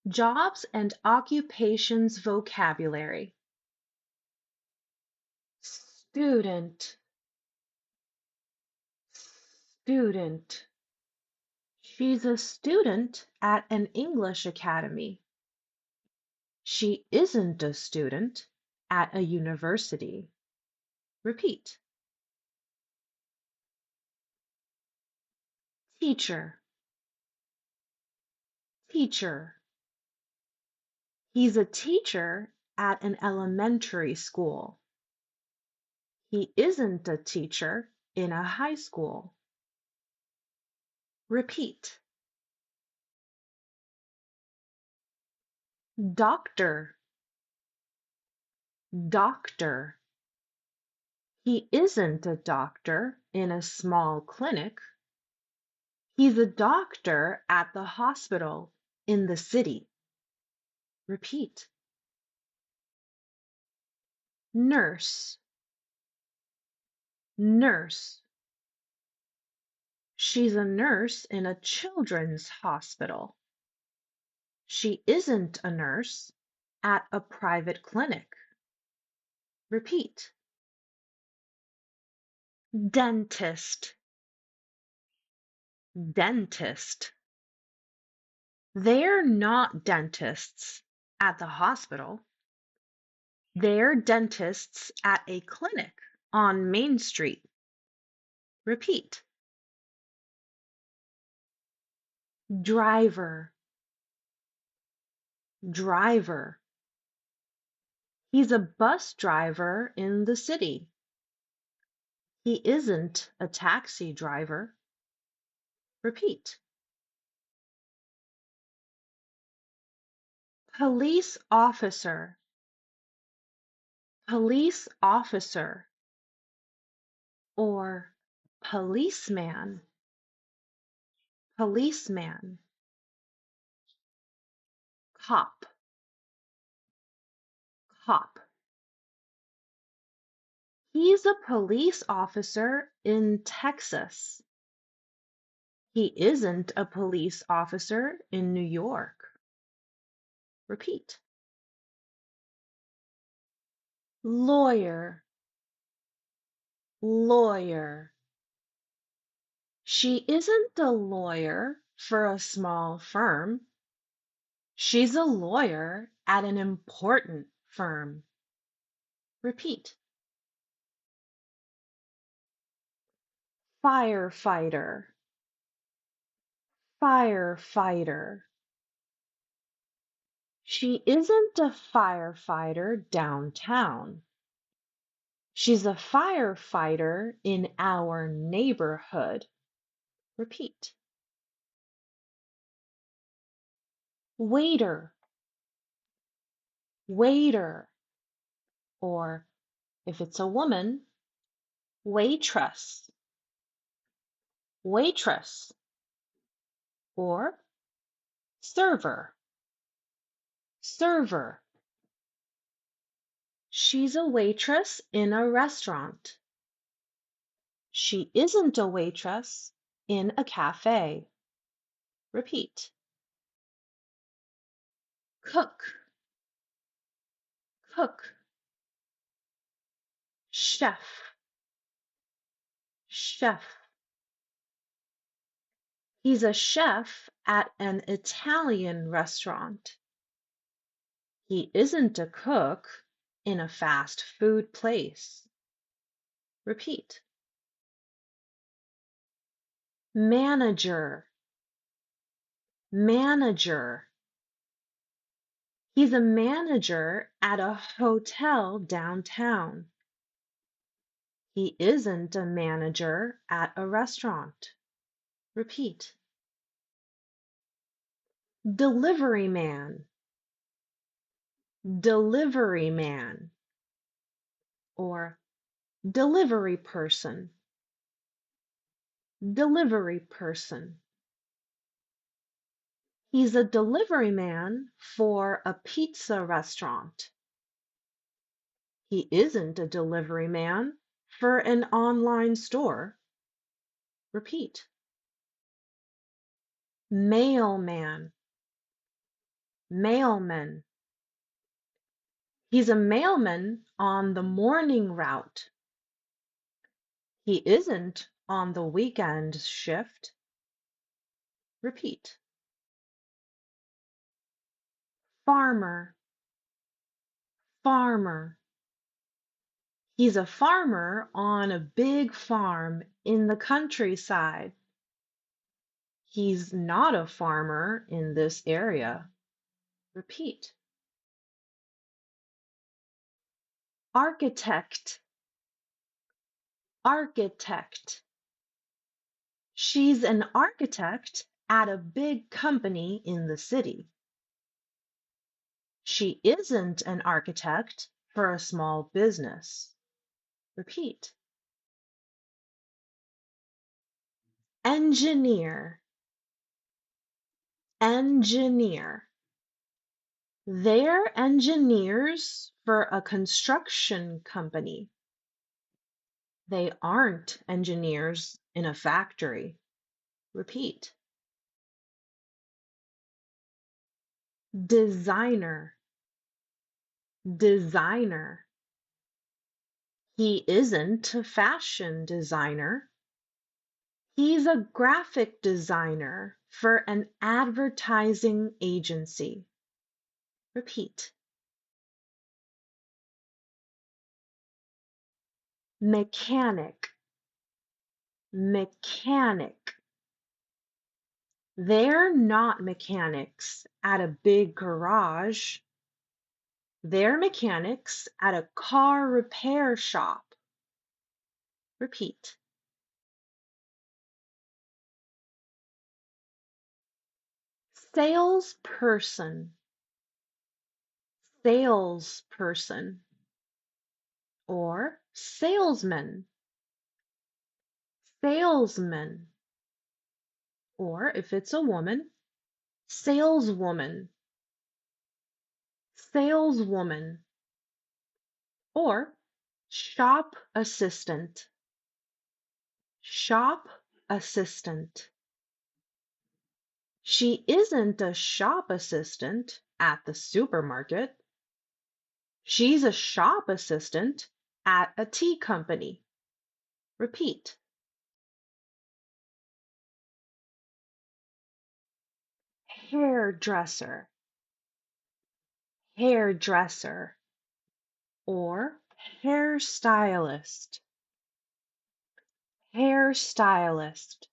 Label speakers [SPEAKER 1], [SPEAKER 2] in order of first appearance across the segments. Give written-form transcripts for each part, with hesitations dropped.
[SPEAKER 1] Jobs and occupations vocabulary. Student, student. She's a student at an English academy. She isn't a student at a university. Repeat. Teacher, teacher. He's a teacher at an elementary school. He isn't a teacher in a high school. Repeat. Doctor, doctor. He isn't a doctor in a small clinic. He's a doctor at the hospital in the city. Repeat. Nurse, nurse. She's a nurse in a children's hospital. She isn't a nurse at a private clinic. Repeat. Dentist, dentist. They're not dentists at the hospital. They're dentists at a clinic on Main Street. Repeat. Driver, driver. He's a bus driver in the city. He isn't a taxi driver. Repeat. Police officer, police officer, or policeman, policeman. Cop, cop. He's a police officer in Texas. He isn't a police officer in New York. Repeat. Lawyer, lawyer. She isn't a lawyer for a small firm. She's a lawyer at an important firm. Repeat. Firefighter, firefighter. She isn't a firefighter downtown. She's a firefighter in our neighborhood. Repeat. Waiter, waiter. Or if it's a woman, waitress, waitress. Or server, server. She's a waitress in a restaurant. She isn't a waitress in a cafe. Repeat. Cook, cook. Chef, chef. He's a chef at an Italian restaurant. He isn't a cook in a fast food place. Repeat. Manager, manager. He's a manager at a hotel downtown. He isn't a manager at a restaurant. Repeat. Delivery man, delivery man. Or delivery person, delivery person. He's a delivery man for a pizza restaurant. He isn't a delivery man for an online store. Repeat. Mailman, Mailman. He's a mailman on the morning route. He isn't on the weekend shift. Repeat. Farmer. Farmer. He's a farmer on a big farm in the countryside. He's not a farmer in this area. Repeat. Architect. Architect. She's an architect at a big company in the city. She isn't an architect for a small business. Repeat. Engineer. Engineer. They're engineers for a construction company. They aren't engineers in a factory. Repeat. Designer. Designer. He isn't a fashion designer. He's a graphic designer for an advertising agency. Repeat. Mechanic. Mechanic. They're not mechanics at a big garage. They're mechanics at a car repair shop. Repeat. Salesperson. Salesperson. Or salesman. Salesman. Or if it's a woman, saleswoman. Saleswoman. Or shop assistant. Shop assistant. She isn't a shop assistant at the supermarket. She's a shop assistant at a tea company. Repeat. Hairdresser. Hairdresser. Or hairstylist. Hairstylist.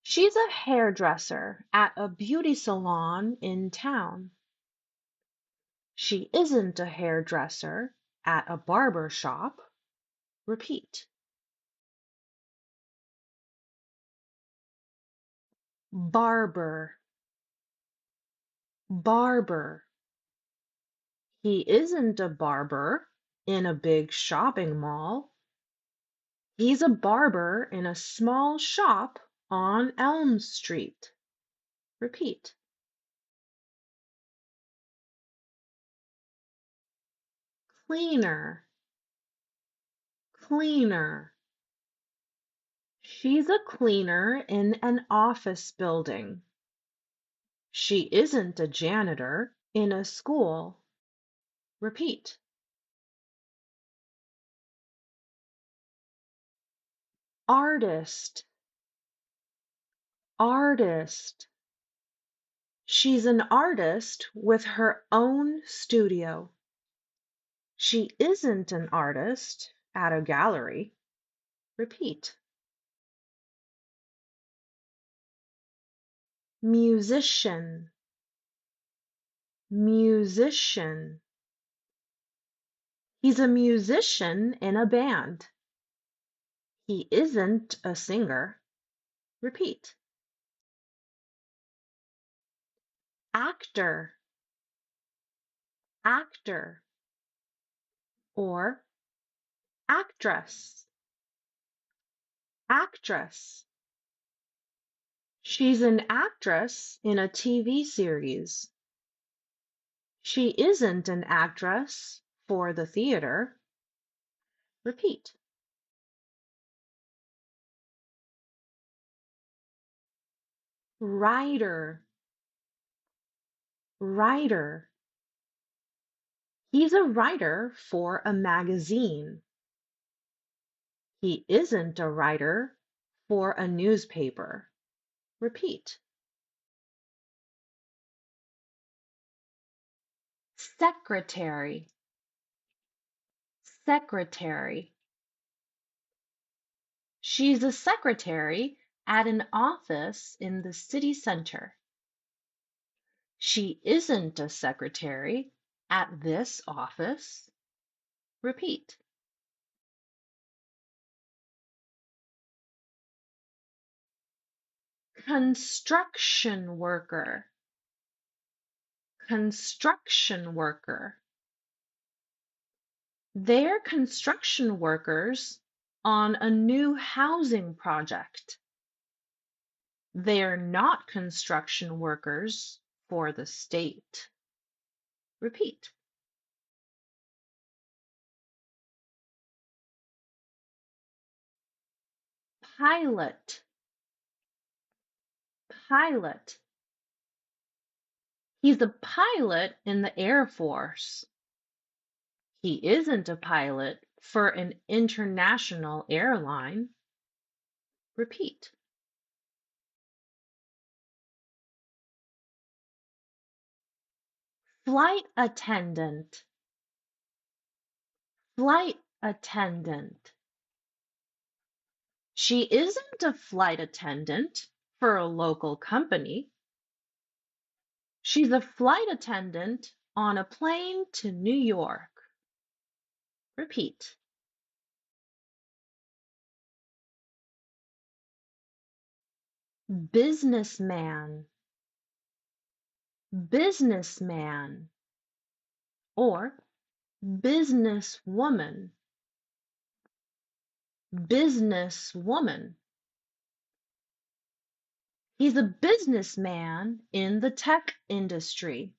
[SPEAKER 1] She's a hairdresser at a beauty salon in town. She isn't a hairdresser at a barber shop. Repeat. Barber. Barber. He isn't a barber in a big shopping mall. He's a barber in a small shop on Elm Street. Repeat. Cleaner. Cleaner. She's a cleaner in an office building. She isn't a janitor in a school. Repeat. Artist. Artist. She's an artist with her own studio. She isn't an artist at a gallery. Repeat. Musician. Musician. He's a musician in a band. He isn't a singer. Repeat. Actor. Actor. Or actress. Actress. She's an actress in a TV series. She isn't an actress for the theater. Repeat. Writer. Writer. He's a writer for a magazine. He isn't a writer for a newspaper. Repeat. Secretary. Secretary. She's a secretary at an office in the city center. She isn't a secretary at this office. Repeat. Construction worker. Construction worker. They're construction workers on a new housing project. They're not construction workers for the state. Repeat. Pilot. Pilot. He's a pilot in the Air Force. He isn't a pilot for an international airline. Repeat. Flight attendant. Flight attendant. She isn't a flight attendant for a local company. She's a flight attendant on a plane to New York. Repeat. Businessman. Businessman. Or businesswoman. Businesswoman. He's a businessman in the tech industry.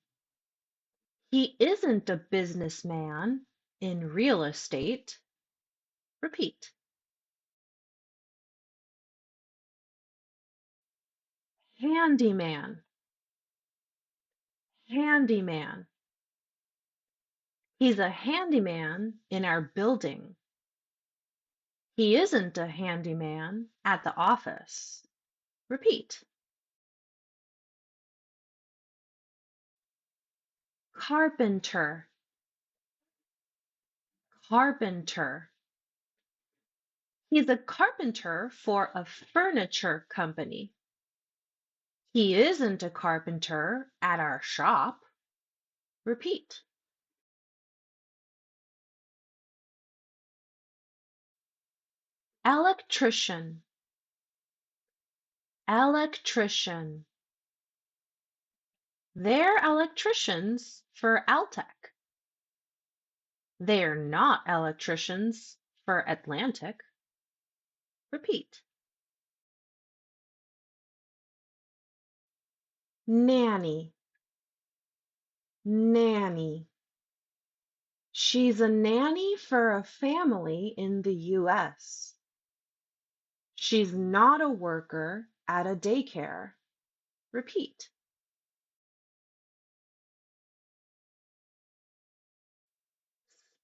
[SPEAKER 1] He isn't a businessman in real estate. Repeat. Handyman. Handyman. He's a handyman in our building. He isn't a handyman at the office. Repeat. Carpenter. Carpenter. He's a carpenter for a furniture company. He isn't a carpenter at our shop. Repeat. Electrician. Electrician. They're electricians for Altec. They're not electricians for Atlantic. Repeat. Nanny. Nanny. She's a nanny for a family in the US. She's not a worker at a daycare. Repeat.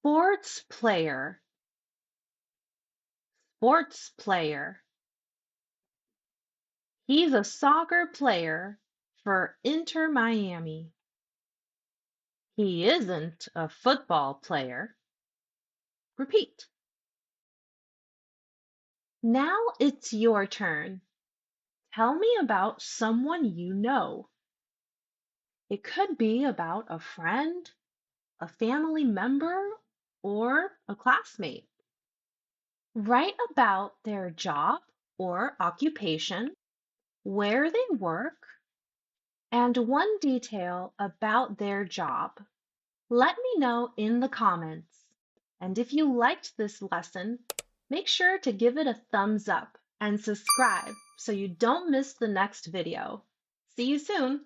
[SPEAKER 1] Sports player. Sports player. He's a soccer player for Inter Miami. He isn't a football player. Repeat. Now it's your turn. Tell me about someone you know. It could be about a friend, a family member, or a classmate. Write about their job or occupation, where they work, and one detail about their job. Let me know in the comments. And if you liked this lesson, make sure to give it a thumbs up and subscribe so you don't miss the next video. See you soon!